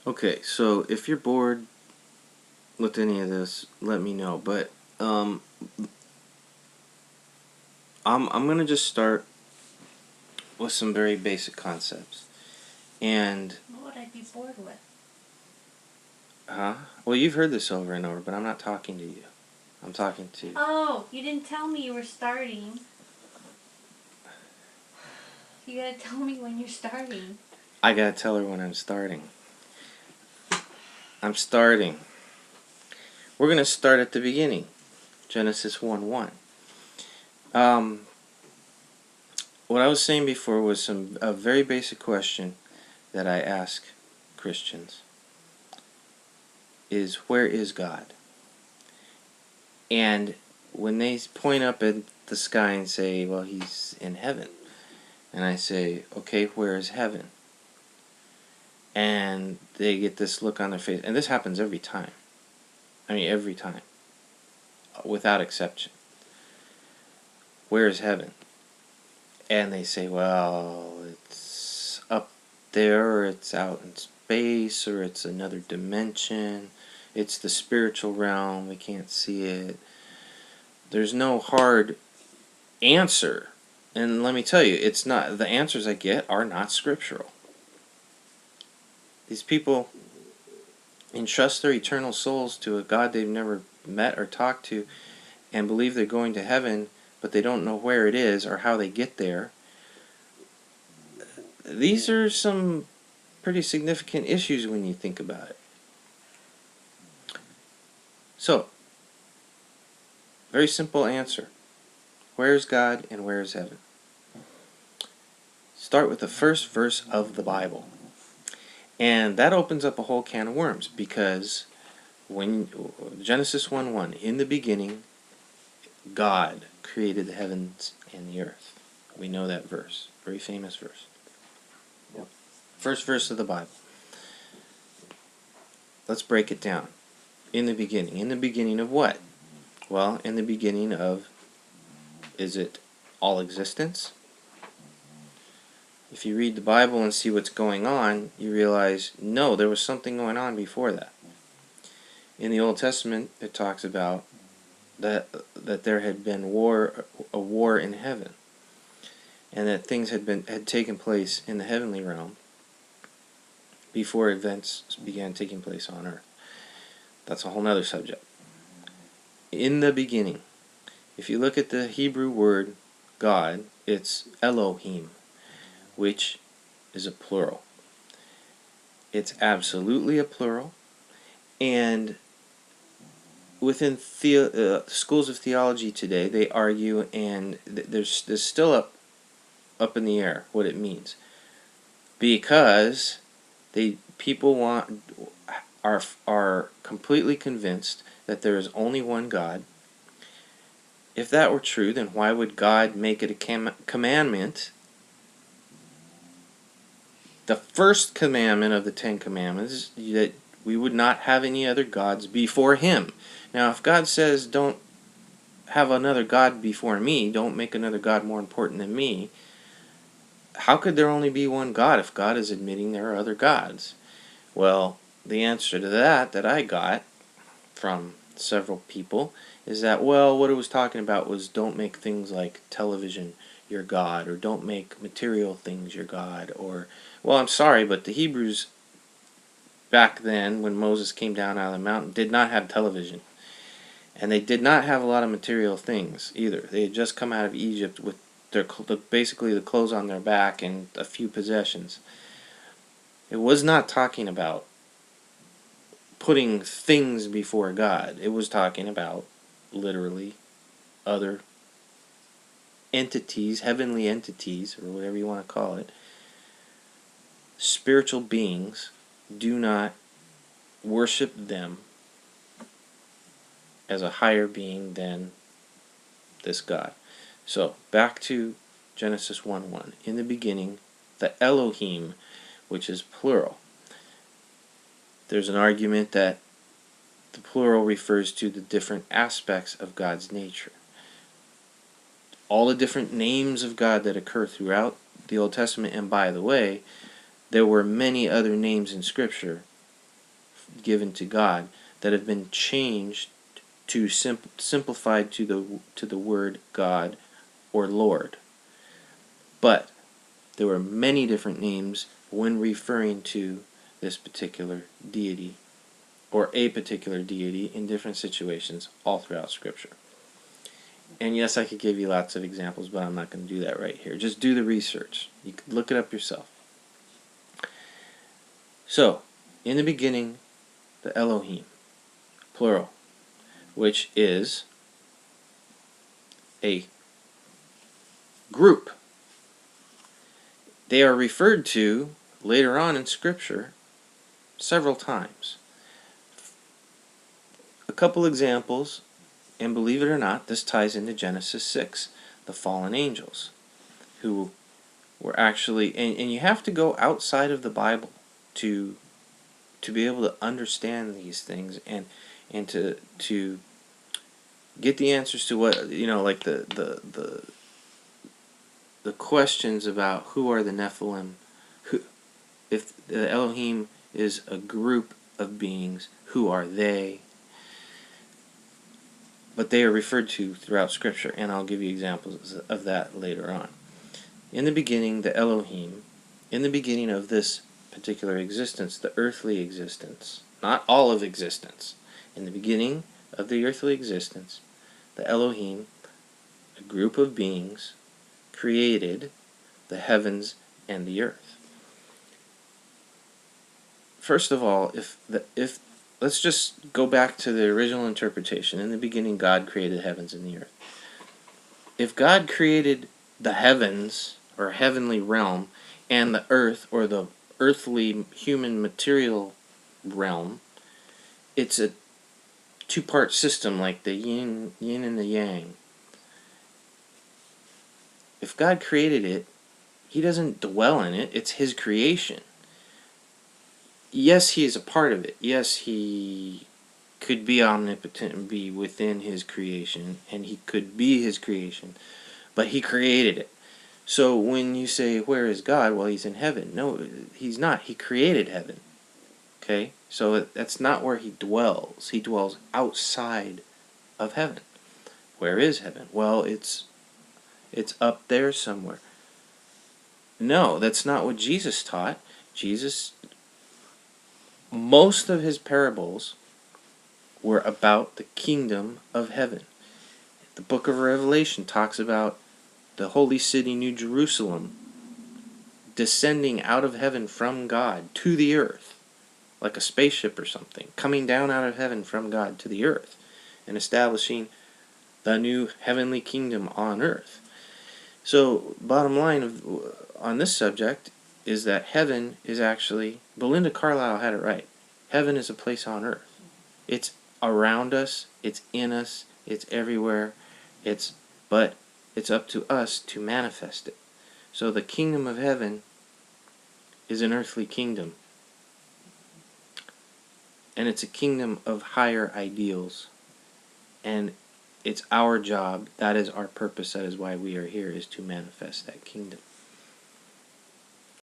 Okay, so if you're bored with any of this, let me know. But I'm gonna just start with some very basic concepts. And What would I be bored with? huh? Well, you've heard this over and over, but I'm not talking to you. I'm talking to. Oh, you didn't tell me you were starting. You gotta tell me when you're starting. I gotta tell her when I'm starting. I'm starting. We're gonna start at the beginning, Genesis 1:1. Um, what I was saying before was a very basic question that I ask Christians is, where is God? And when they point up at the sky and say, well, he's in heaven, and I say, okay, where is heaven? And they get this look on their face, and this happens every time. I mean, every time, without exception. Where is heaven? And they say, well, it's up there, or it's out in space, or it's another dimension. It's the spiritual realm. We can't see it. There's no hard answer. And let me tell you, it's not, the answers I get are not scriptural. These people entrust their eternal souls to a God they've never met or talked to and believe they're going to heaven, but they don't know where it is or how they get there. These are some pretty significant issues when you think about it. So, very simple answer. Where is God and where is heaven? Start with the first verse of the Bible. And that opens up a whole can of worms, because when Genesis 1:1, in the beginning God created the heavens and the earth. We know that verse. Very famous verse. Yep. First verse of the Bible. Let's break it down. In the beginning. In the beginning of what? Well, in the beginning of, is it all existence? If you read the Bible and see what's going on, you realize, no, there was something going on before that. In the Old Testament, it talks about that there had been a war in heaven, and that things had taken place in the heavenly realm before events began taking place on earth. That's a whole nother subject. In the beginning, if you look at the Hebrew word God, it's Elohim, which is a plural. It's absolutely a plural, and within schools of theology today, they argue, and there's still up in the air what it means, because people are completely convinced that there is only one God. If that were true, then why would God make it a commandment? The first commandment of the Ten Commandments is that we would not have any other gods before Him. Now, if God says, don't have another God before me, don't make another God more important than me, how could there only be one God if God is admitting there are other gods? Well, the answer to that I got from several people is that, well, what it was talking about was, don't make things like television your God, or don't make material things your God, or, well, I'm sorry, but the Hebrews back then, when Moses came down out of the mountain, did not have television. And they did not have a lot of material things either. They had just come out of Egypt with basically the clothes on their back and a few possessions. It was not talking about putting things before God. It was talking about literally other entities, heavenly entities, or whatever you want to call it. Spiritual beings, do not worship them as a higher being than this God. So, back to Genesis 1:1. In the beginning, the Elohim, which is plural. There's an argument that the plural refers to the different aspects of God's nature. All the different names of God that occur throughout the Old Testament, and by the way, there were many other names in Scripture given to God that have been changed to simplified to the word God or Lord. But there were many different names when referring to this particular deity or a particular deity in different situations all throughout Scripture. And yes, I could give you lots of examples, but I'm not going to do that right here. Just do the research. You can look it up yourself. So, in the beginning, the Elohim, plural, which is a group. They are referred to later on in Scripture several times. A couple examples, and believe it or not, this ties into Genesis 6, the fallen angels, who were actually, and you have to go outside of the Bible to be able to understand these things and to get the answers to what, like the questions about who are the Nephilim, who, if the Elohim is a group of beings, who are they? But they are referred to throughout Scripture, and I'll give you examples of that later on. In the beginning, the Elohim, in the beginning of this particular existence, the earthly existence, not all of existence, in the beginning of the earthly existence, the Elohim, a group of beings, created the heavens and the earth. First of all, if let's just go back to the original interpretation. In the beginning, God created the heavens and the earth. If God created the heavens, or heavenly realm, and the earth, or the earthly human material realm, it's a two-part system like the yin and the yang. If God created it, He doesn't dwell in it. It's His creation. Yes, He is a part of it. Yes, He could be omnipotent and be within His creation, and He could be His creation, but He created it. So when you say, where is God? Well, He's in heaven. No, He's not. He created heaven. Okay? So that's not where He dwells. He dwells outside of heaven. Where is heaven? Well, it's up there somewhere. No, that's not what Jesus taught. Most of His parables were about the kingdom of heaven. The book of Revelation talks about the holy city, New Jerusalem, descending out of heaven from God to the earth, like a spaceship or something, coming down out of heaven from God to the earth, and establishing the new heavenly kingdom on earth. So, bottom line on this subject is that heaven is actually, Belinda Carlisle had it right, heaven is a place on earth. It's around us, it's in us, it's everywhere, but it's up to us to manifest it. So the kingdom of heaven is an earthly kingdom. And it's a kingdom of higher ideals. And it's our job, that is our purpose, that is why we are here, is to manifest that kingdom.